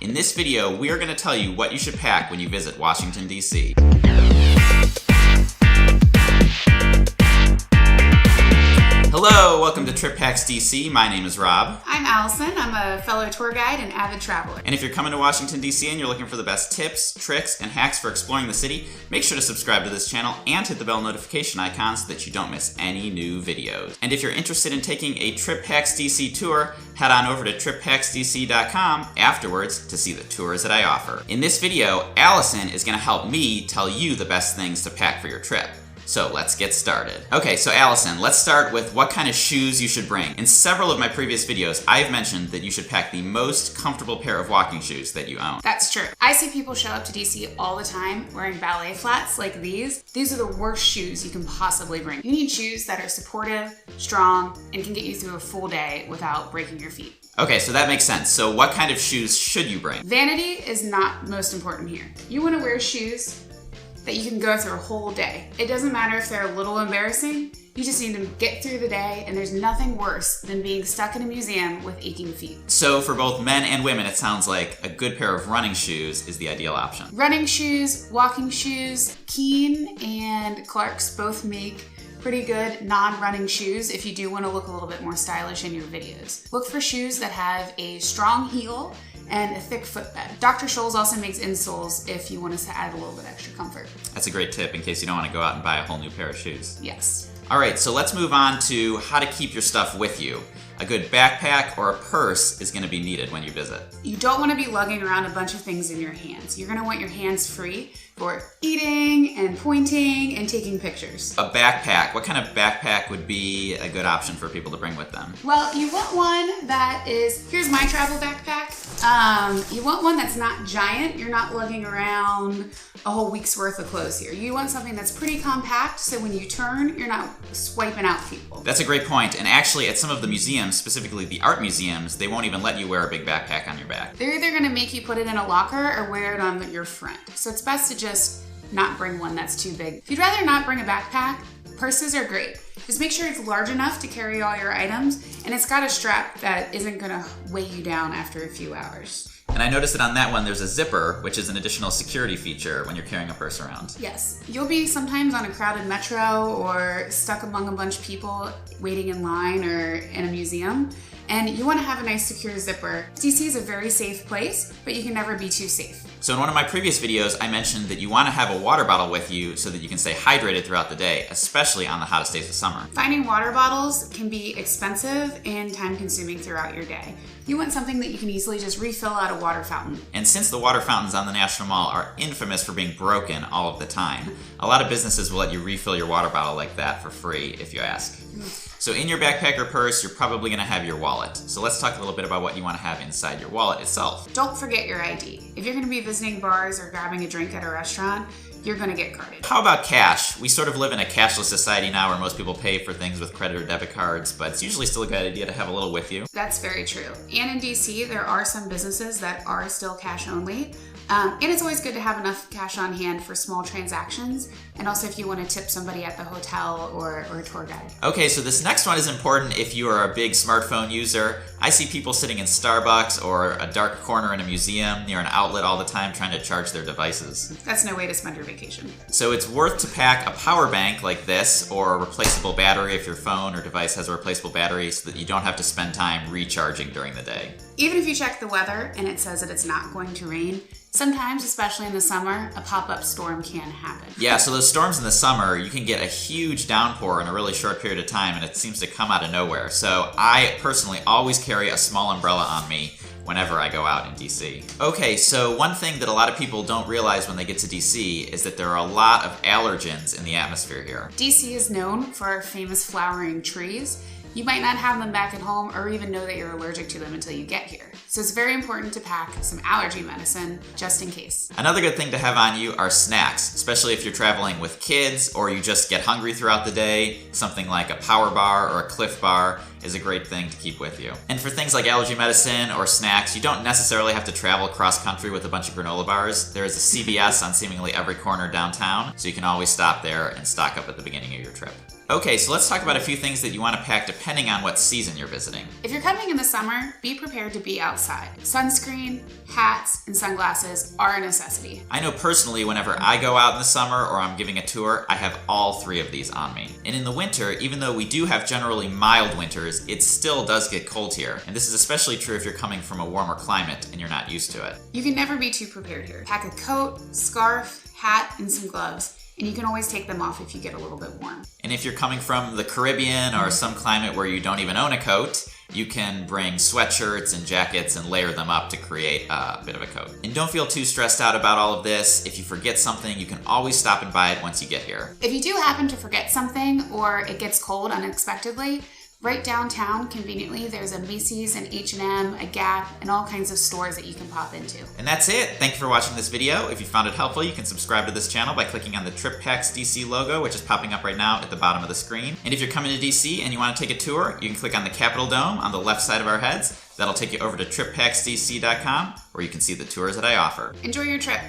In this video, we are going to tell you what you should pack when you visit Washington, D.C. Hello, welcome to Trip Hacks DC. My name is Rob. I'm Allison. I'm a fellow tour guide and avid traveler. And if you're coming to Washington, D.C. and you're looking for the best tips, tricks, and hacks for exploring the city, make sure to subscribe to this channel and hit the bell notification icon so that you don't miss any new videos. And if you're interested in taking a Trip Hacks DC tour, head on over to triphacksdc.com afterwards to see the tours that I offer. In this video, Allison is going to help me tell you the best things to pack for your trip. So let's get started. Okay, so Allison, let's start with what kind of shoes you should bring. In several of my previous videos, I've mentioned that you should pack the most comfortable pair of walking shoes that you own. That's true. I see people show up to DC all the time wearing ballet flats like these. These are the worst shoes you can possibly bring. You need shoes that are supportive, strong, and can get you through a full day without breaking your feet. Okay, so that makes sense. So what kind of shoes should you bring? Vanity is not most important here. You want to wear shoes that you can go through a whole day. It doesn't matter if they're a little embarrassing, you just need to get through the day, and there's nothing worse than being stuck in a museum with aching feet. So for both men and women, it sounds like a good pair of running shoes is the ideal option. Running shoes, walking shoes, Keen and Clark's both make pretty good non-running shoes if you do want to look a little bit more stylish in your videos. Look for shoes that have a strong heel and a thick footbed. Dr. Scholl's also makes insoles if you want us to add a little bit extra comfort. That's a great tip in case you don't want to go out and buy a whole new pair of shoes. Yes. All right, so let's move on to how to keep your stuff with you. A good backpack or a purse is going to be needed when you visit. You don't want to be lugging around a bunch of things in your hands. You're going to want your hands free for eating and pointing and taking pictures. A backpack. What kind of backpack would be a good option for people to bring with them? Well, you want one that is, here's my travel backpack. You want one that's not giant. You're not lugging around a whole week's worth of clothes here. You want something that's pretty compact, so when you turn, you're not swiping out people. That's a great point. And actually, at some of the museums, specifically the art museums, they won't even let you wear a big backpack on your back. They're either going to make you put it in a locker or wear it on your front. So it's best to just not bring one that's too big. If you'd rather not bring a backpack, purses are great. Just make sure it's large enough to carry all your items, and it's got a strap that isn't going to weigh you down after a few hours. And I noticed that on that one, there's a zipper, which is an additional security feature when you're carrying a purse around. Yes. You'll be sometimes on a crowded metro or stuck among a bunch of people waiting in line or in a museum, and you want to have a nice secure zipper. DC is a very safe place, but you can never be too safe. So in one of my previous videos, I mentioned that you want to have a water bottle with you so that you can stay hydrated throughout the day, especially on the hottest days of summer. Finding water bottles can be expensive and time-consuming throughout your day. You want something that you can easily just refill at a water fountain. And since the water fountains on the National Mall are infamous for being broken all of the time, a lot of businesses will let you refill your water bottle like that for free if you ask. So in your backpack or purse, you're probably going to have your wallet. So let's talk a little bit about what you want to have inside your wallet itself. Don't forget your ID. If you're going to be visiting bars or grabbing a drink at a restaurant, you're going to get carded. How about cash? We sort of live in a cashless society now where most people pay for things with credit or debit cards, but it's usually still a good idea to have a little with you. That's very true. And in DC, there are some businesses that are still cash only. And it's always good to have enough cash on hand for small transactions, and also if you want to tip somebody at the hotel or a tour guide. Okay, so this next one is important if you are a big smartphone user. I see people sitting in Starbucks or a dark corner in a museum near an outlet all the time trying to charge their devices. That's no way to spend your vacation. So it's worth to pack a power bank like this or a replaceable battery if your phone or device has a replaceable battery so that you don't have to spend time recharging during the day. Even if you check the weather and it says that it's not going to rain, sometimes, especially in the summer, a pop-up storm can happen. Yeah, so those storms in the summer, you can get a huge downpour in a really short period of time, and it seems to come out of nowhere. So I personally always carry a small umbrella on me whenever I go out in DC. Okay, so one thing that a lot of people don't realize when they get to DC is that there are a lot of allergens in the atmosphere here. DC is known for our famous flowering trees. You might not have them back at home or even know that you're allergic to them until you get here. So it's very important to pack some allergy medicine just in case. Another good thing to have on you are snacks, especially if you're traveling with kids or you just get hungry throughout the day. Something like a Power Bar or a Cliff Bar is a great thing to keep with you. And for things like allergy medicine or snacks, you don't necessarily have to travel cross country with a bunch of granola bars. There is a CVS on seemingly every corner downtown, so you can always stop there and stock up at the beginning of your trip. Okay, so let's talk about a few things that you want to pack depending on what season you're visiting. If you're coming in the summer, be prepared to be outside. Sunscreen, hats, and sunglasses are a necessity. I know personally whenever I go out in the summer or I'm giving a tour, I have all three of these on me. And in the winter, even though we do have generally mild winters, it still does get cold here. And this is especially true if you're coming from a warmer climate and you're not used to it. You can never be too prepared here. Pack a coat, scarf, hat, and some gloves. And you can always take them off if you get a little bit warm. And if you're coming from the Caribbean or some climate where you don't even own a coat, you can bring sweatshirts and jackets and layer them up to create a bit of a coat. And don't feel too stressed out about all of this. If you forget something, you can always stop and buy it once you get here. If you do happen to forget something or it gets cold unexpectedly, right downtown, conveniently, there's a Macy's, an H&M, a Gap, and all kinds of stores that you can pop into. And that's it. Thank you for watching this video. If you found it helpful, you can subscribe to this channel by clicking on the Trip Packs DC logo, which is popping up right now at the bottom of the screen. And if you're coming to DC and you want to take a tour, you can click on the Capitol Dome on the left side of our heads. That'll take you over to trippacksdc.com, where you can see the tours that I offer. Enjoy your trip.